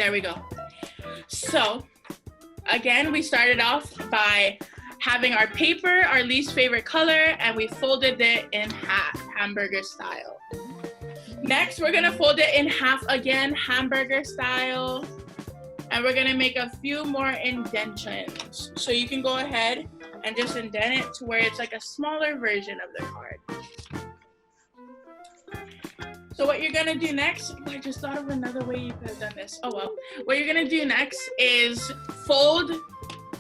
There we go. So again, we started off by having our paper, our least favorite color, and we folded it in half, hamburger style. Next, we're gonna fold it in half again, hamburger style. And we're gonna make a few more indentions. So you can go ahead and just indent it to where it's like a smaller version of the card. So what you're gonna do next, I just thought of another way you could have done this. Oh well. What you're gonna do next is fold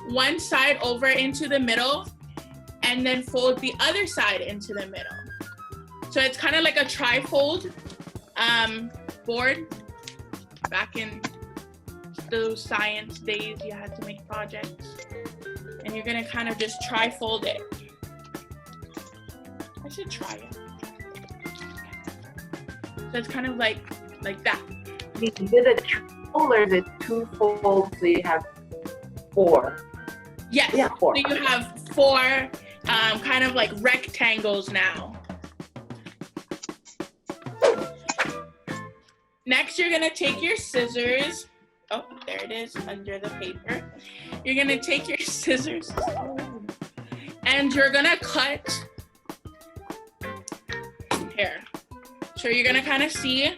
one side over into the middle and then fold the other side into the middle. So it's kind of like a tri-fold board. Back in those science days, you had to make projects. And you're gonna kind of just tri-fold it. I should try it. So it's kind of like that. Is it a triple or is it two folds so you have four? Yes, yeah, four. So you have four kind of like rectangles now. Next, you're gonna take your scissors. Oh, there it is, under the paper. You're gonna take your scissors and you're gonna cut here. So you're gonna kind of see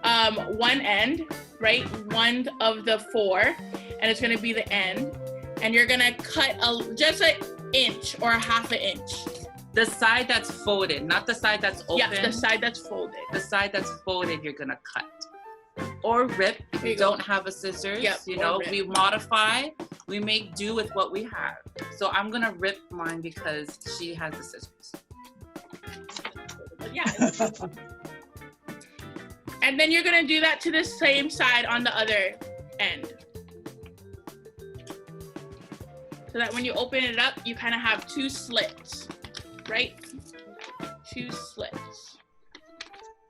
one end, right? One of the four, and it's gonna be the end. And you're gonna cut just an inch or a half an inch. The side that's folded, not the side that's open. Yeah, the side that's folded. The side that's folded, you're gonna cut. Or rip if you don't have a scissors. Yep, you know, rip. we modify, we make do with what we have. So I'm gonna rip mine because she has the scissors. Yeah. And then you're gonna do that to the same side on the other end. So that when you open it up, you kind of have two slits, right? Two slits.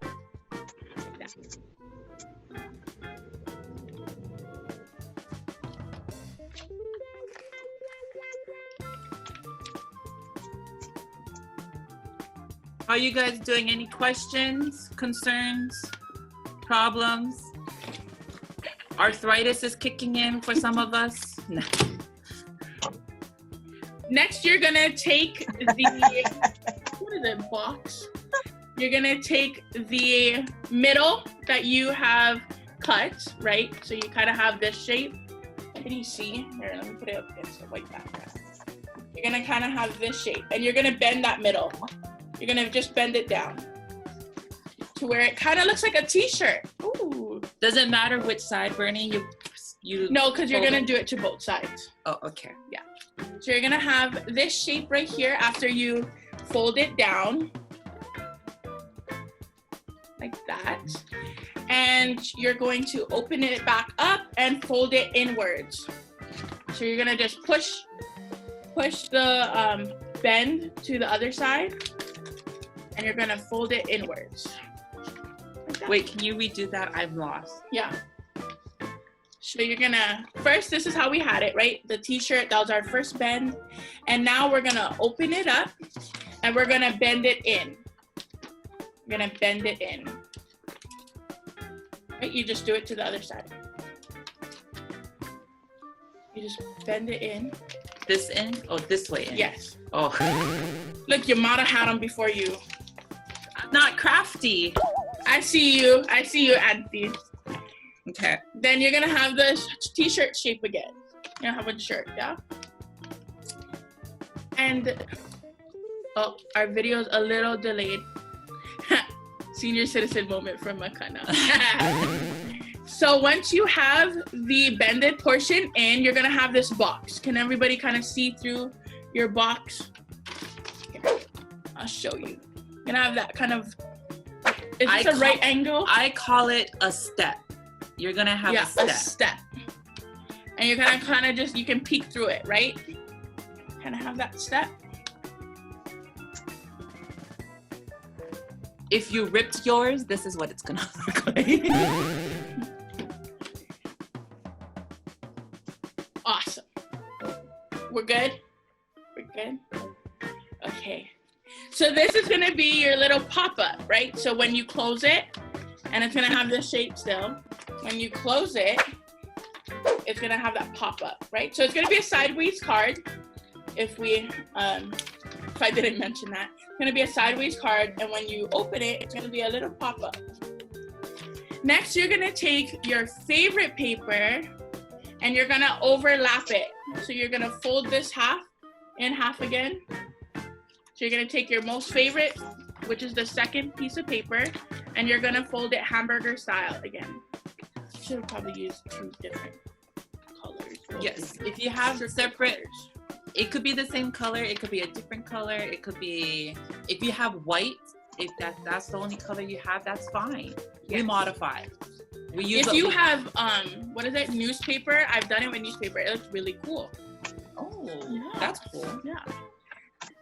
Like that. Are you guys doing? Any questions, concerns, problems? Arthritis is kicking in for some of us. No. Next, you're gonna take the, what is it, box? You're gonna take the middle that you have cut, right? So you kind of have this shape. Can you see? Here, let me put it up against the white background. You're gonna kind of have this shape, and you're gonna bend that middle. You're gonna just bend it down to where it kind of looks like a t-shirt. Ooh. Does it matter which side, Bernie? You No, because you're gonna do it to both sides. Oh, okay. Yeah. So you're gonna have this shape right here after you fold it down. Like that. And you're going to open it back up and fold it inwards. So you're gonna just push the bend to the other side, and you're gonna fold it inwards. Like Wait, can you redo that? I'm lost. Yeah. So you're gonna, first, this is how we had it, right? The t-shirt, that was our first bend. And now we're gonna open it up and we're gonna bend it in. We're gonna bend it in. Right, you just do it to the other side. You just bend it in. This in? Oh, this way in? Yes. Oh. Look, your mother had them before you. I'm not crafty. I see you, Auntie. Okay. Then you're gonna have the t-shirt shape again. You're gonna have a shirt, yeah? And, oh, our video's a little delayed. Senior citizen moment from Makana. So once you have the bended portion in, you're gonna have this box. Can everybody kind of see through your box? Here, I'll show you. You're gonna have that kind of, is this a right angle? I call it a step. You're gonna have a step. And you're gonna kind of just, you can peek through it, right? Kind of have that step. If you ripped yours, this is what it's gonna look like. Awesome. We're good? We're good? Okay. So this is gonna be your little pop-up, right? So when you close it, and it's gonna have this shape still, when you close it, it's gonna have that pop up, right? So it's gonna be a sideways card. If I didn't mention that, it's gonna be a sideways card, and when you open it, it's gonna be a little pop up. Next, you're gonna take your favorite paper and you're gonna overlap it. So you're gonna fold this in half again. So you're gonna take your most favorite, which is the second piece of paper, and you're gonna fold it hamburger style again. Should have probably used 2 different colors. Yes, if you have separate, it could be the same color, it could be a different color, it could be, if you have white, if that's the only color you have, that's fine. Yes. We modify. We use if you have, what is it, newspaper? I've done it with newspaper. It looks really cool. Oh, yeah. That's cool. Yeah.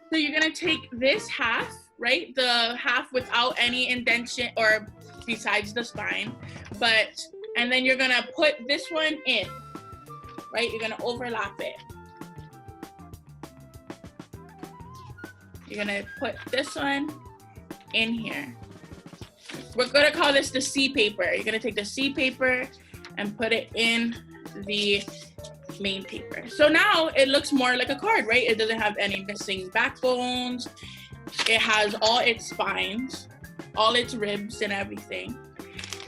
So you're gonna take this half, right? The half without any indentation or besides the spine, and then you're gonna put this one in, right? You're gonna overlap it. You're gonna put this one in here. We're gonna call this the C paper. You're gonna take the C paper and put it in the main paper. So now it looks more like a card, right? It doesn't have any missing backbones. It has all its spines, all its ribs and everything.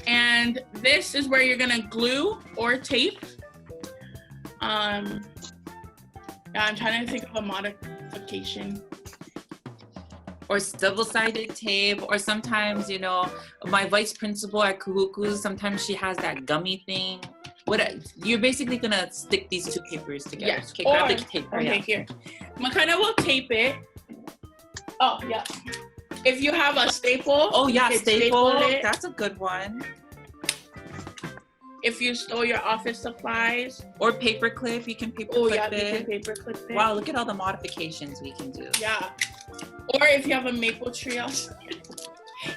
And this is where you're gonna glue or tape. I'm trying to think of a modification. Or double-sided tape, or sometimes, you know, my vice principal at Kahuku, sometimes she has that gummy thing. You're basically gonna stick these 2 papers together. Yes. Okay, grab the tape. Okay, here. Makana will tape it. Oh, yeah. If you have a staple. Oh, yeah, staple. That's a good one. If you stole your office supplies. Or paper clip, you can paper clip it. Oh, yeah, you can paper clip it. Wow, look at all the modifications we can do. Yeah. Or if you have a maple tree outside,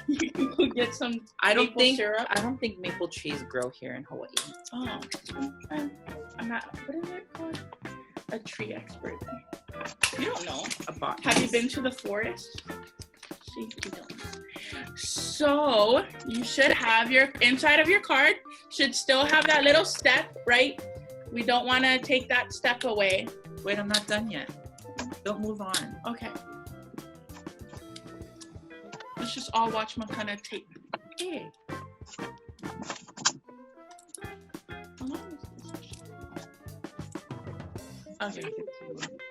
you can go get some maple syrup. I don't think maple trees grow here in Hawaii. Oh, I'm not, what is it called? A tree expert. You don't know. Have you been to the forest? See, you don't know. So you should have your, inside of your card, should still have that little step, right? We don't want to take that step away. Wait, I'm not done yet. Don't move on. Okay. Let's just all watch Makana tape. Okay. How long is this? Okay.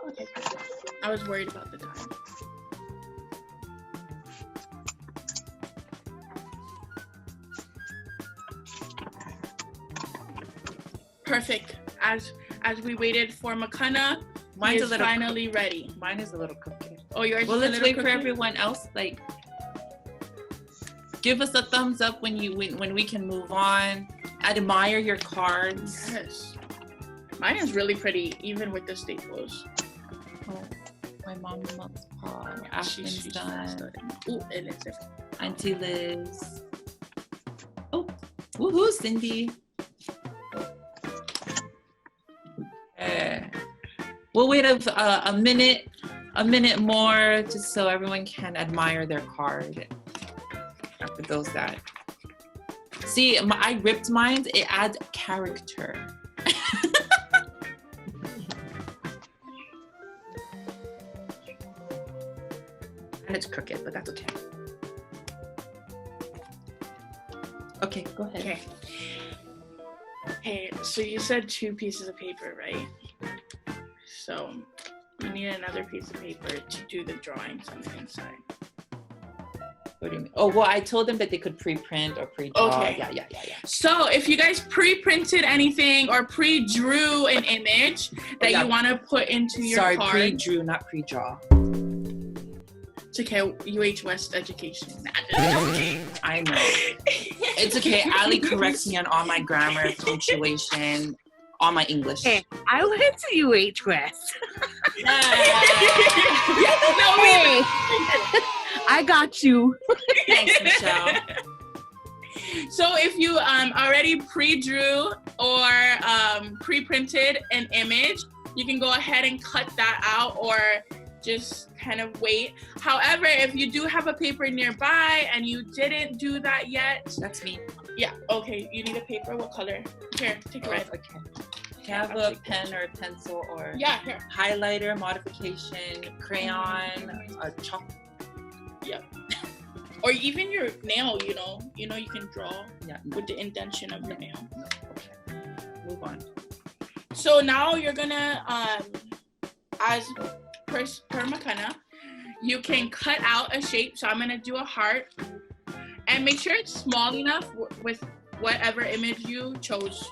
Okay. I was worried about the time. Perfect. As we waited for Makana, Mine's is finally ready. Mine is a little cookie. Oh, yours is a little cookie? Well, let's wait for everyone else. Like, give us a thumbs up when we can move on. Admire your cards. Yes. Mine is really pretty, even with the staples. Oh, my mom loves paw. Ashlyn's done. Ooh, Elizabeth. Auntie Liz. Oh, woohoo, Cindy. We'll wait a minute more, just so everyone can admire their card. For those that see, I ripped mine. It adds character. And it's crooked, but that's okay. Okay, go ahead. Okay. Okay, so you said 2 pieces of paper, right? So you need another piece of paper to do the drawings on the inside. What do you mean? Oh, well, I told them that they could pre-print or pre-draw. Okay. Yeah. So if you guys pre-printed anything or pre-drew an image that you want to put into your card. Sorry, pre-drew, not pre-draw. It's okay, UH West education. I know. It's okay. Ali corrects me on all my grammar, punctuation, all my English. Hey, I went to UH West. Hey, I got you. Thanks, Michelle. So if you already pre-drew or pre-printed an image, you can go ahead and cut that out or just kind of wait. However, if you do have a paper nearby and you didn't do that yet. That's me. Yeah, okay. You need a paper. What color? Here, take red. Okay. Can I have a pen or a pencil or Yeah, here. highlighter, modification, crayon, a chalk? Yeah. Or even your nail, you know, you can draw Yeah, no. with the indentation of your nail. No. Okay. Move on. So now you're gonna, as per Makana, you can cut out a shape. So I'm gonna do a heart, and make sure it's small enough with whatever image you chose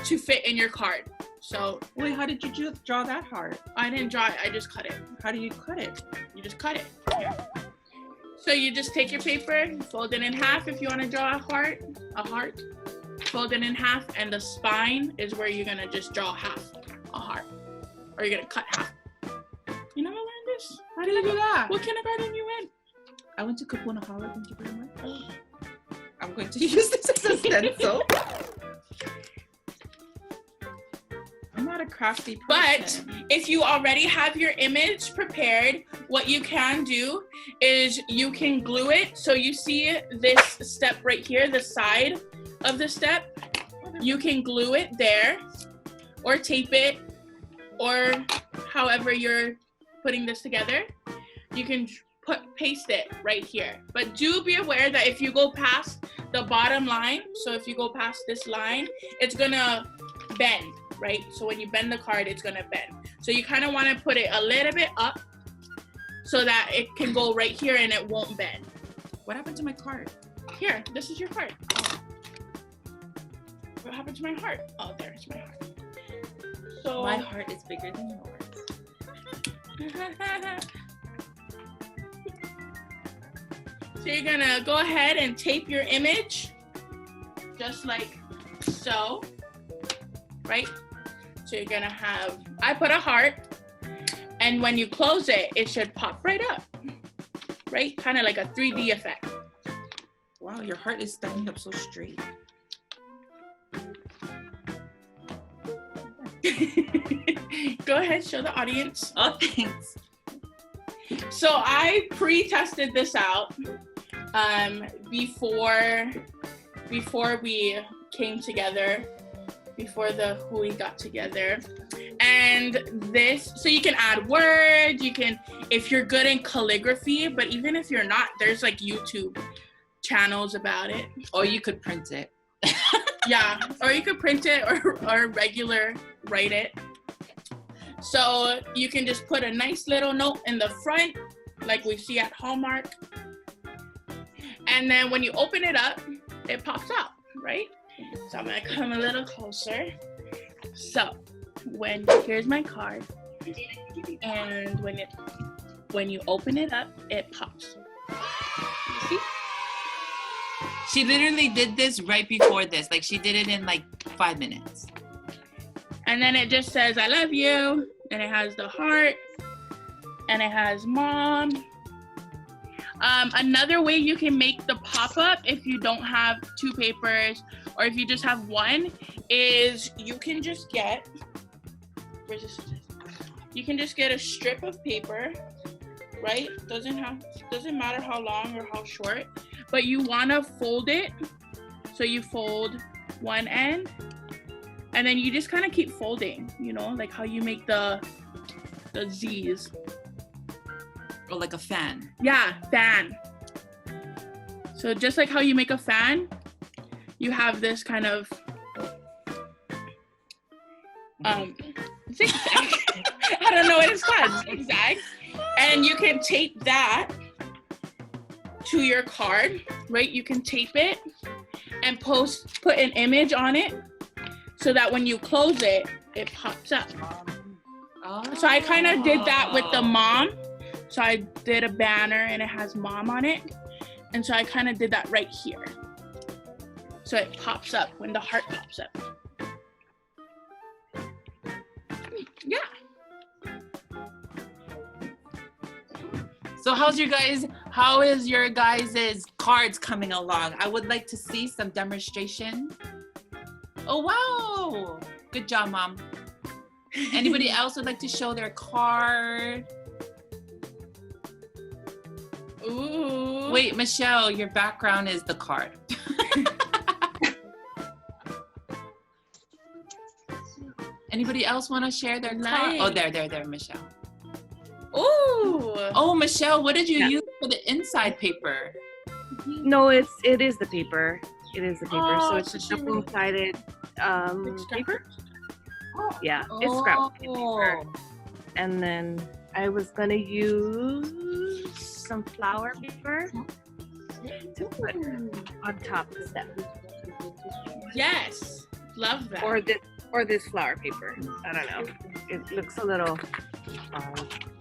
to fit in your card. So Wait, how did you draw that heart? I didn't draw it, I just cut it. How do you cut it? You just cut it. Here. So you just take your paper, fold it in half if you want to draw a heart, fold it in half, and the spine is where you're gonna just draw half a heart, or you're gonna cut half. You never learned this? How do you do that? What kindergarten you in? I went to Kapuna Hall, thank you very much. I'm going to use this as a stencil. I'm not a crafty person. But if you already have your image prepared, what you can do is you can glue it. So you see this step right here, the side of the step, you can glue it there or tape it, or however you're putting this together. You can paste it right here. But do be aware that if you go past the bottom line, so if you go past this line, it's gonna bend, right? So when you bend the card, it's gonna bend. So you kind of want to put it a little bit up so that it can go right here and it won't bend. What happened to my card? Here, this is your card. Oh. What happened to my heart? Oh, there's my heart. So My heart is bigger than yours. So you're gonna go ahead and tape your image just like so, right? So you're gonna have, I put a heart, and when you close it, it should pop right up, right? Kind of like a 3D effect. Wow, your heart is standing up so straight. Go ahead, show the audience. Oh, thanks. So I pre-tested this out before we came together, before the Hui got together. And this, so you can add words, you can, if you're good in calligraphy, but even if you're not, there's like YouTube channels about it. Or you could print it. Yeah, or you could print it or regular write it. So you can just put a nice little note in the front, like we see at Hallmark. And then when you open it up, it pops out, right? So I'm gonna come a little closer. So here's my card. And when you open it up, it pops. You see? She literally did this right before this. Like she did it in like 5 minutes. And then it just says, I love you. And it has the heart. And it has mom. Another way you can make the pop-up if you don't have 2 papers, or if you just have 1, is you can just get, you can just get a strip of paper, right? Doesn't matter how long or how short, but you want to fold it. So you fold one end, and then you just kind of keep folding, you know, like how you make the Z's. Or like a fan. Yeah, fan. So just like how you make a fan, you have this kind of zigzag. I don't know what it's called, zigzag. And you can tape that to your card, right? You can tape it and put an image on it so that when you close it, it pops up. So I kind of did that with the mom. So I did a banner and it has mom on it. And so I kind of did that right here. So it pops up when the heart pops up. Yeah. So how is your guys' cards coming along? I would like to see some demonstration. Oh, wow. Good job, Mom. Anybody else would like to show their card? Ooh. Wait, Michelle, your background is the card. Anybody else want to share their card? Oh, there, Michelle. Ooh. Oh, Michelle, what did you Yeah. use for the inside paper? No, it is the paper. It is the paper. Oh, so it's so a she really- double-sided paper. Yeah, it's scrap paper. Oh. And then I was gonna use some flour paper to put on top of that, Yes. Love that. or this flour paper. I don't know. It looks a little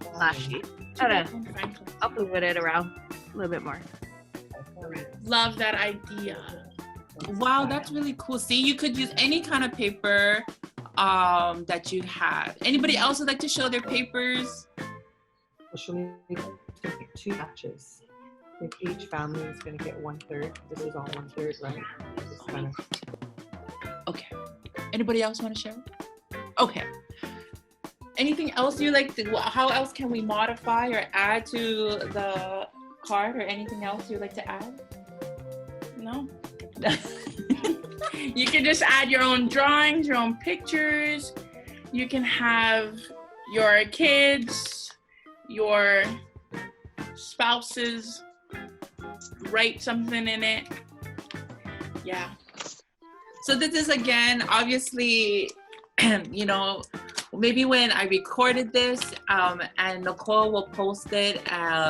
flashy. I don't know. I'll move it around a little bit more. Love that idea. Wow, that's really cool. See, you could use any kind of paper that you have. Anybody else would like to show their papers? Well, she'll need to pick 2 batches. If each family is going to get 1/3, this is all 1/3, right? Just kind of. Okay. Anybody else want to share? Okay. Anything else you like to, how else can we modify or add to the card, or anything else you'd like to add? No. You can just add your own drawings, your own pictures. You can have your kids, your spouses write something in it. Yeah. So this is, again, obviously, you know, maybe when I recorded this, and Nicole will post it,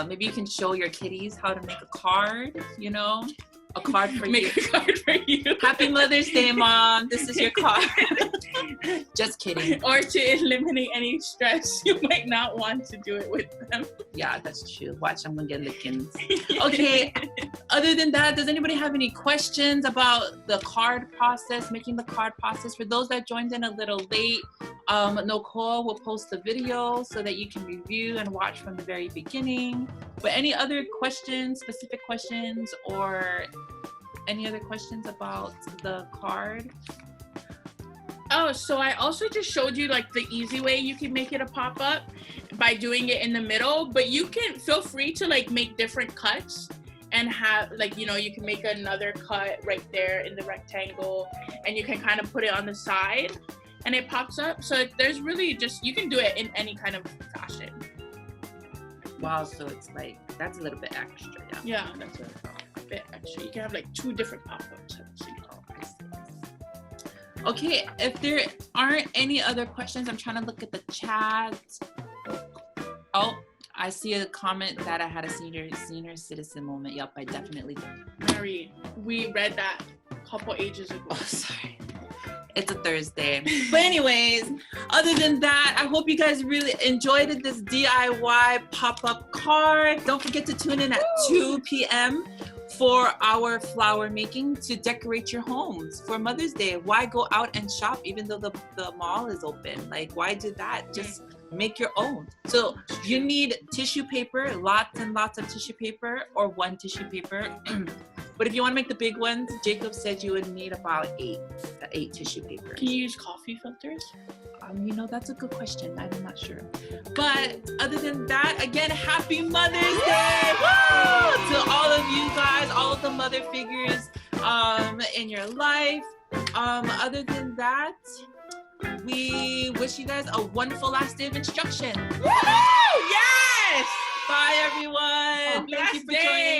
maybe you can show your kiddies how to make a card, you know? A card for Make you. a card for you. Happy Mother's Day, Mom. This is your card. Just kidding. Or to eliminate any stress, you might not want to do it with them. Yeah, that's true. Watch, I'm gonna get lickings. Okay, other than that, does anybody have any questions about the card process, making the card process? For those that joined in a little late, Nicole will post the video so that you can review and watch from the very beginning. But any other questions, specific questions, or any other questions about the card? Oh, so I also just showed you like the easy way you can make it a pop-up by doing it in the middle, but you can feel free to like make different cuts and have like, you know, you can make another cut right there in the rectangle, and you can kind of put it on the side and it pops up. So there's really just, you can do it in any kind of fashion. Wow, so it's like, that's a little bit extra, yeah. Yeah, that's a bit extra. You can have like 2 different pop-ups. Okay, if there aren't any other questions, I'm trying to look at the chat. Oh, I see a comment that I had a senior citizen moment. Yep, I definitely did. Mary, we read that a couple ages ago. Oh, sorry. It's a Thursday. But anyways, other than that, I hope you guys really enjoyed this DIY pop-up card. Don't forget to tune in at 2 p.m. for our flower making to decorate your homes for Mother's Day. Why go out and shop even though the mall is open? Like, why do that? Just make your own. So you need tissue paper, lots and lots of tissue paper, or 1 tissue paper. But if you want to make the big ones, Jacob said you would need about 8 tissue papers. Can you use coffee filters? You know, that's a good question. I'm not sure. But other than that, again, happy Mother's Day! Woo! To all of you guys, all of the mother figures in your life. Other than that, we wish you guys a wonderful last day of instruction. Woo! Yes! Bye, everyone. Thank you for joining.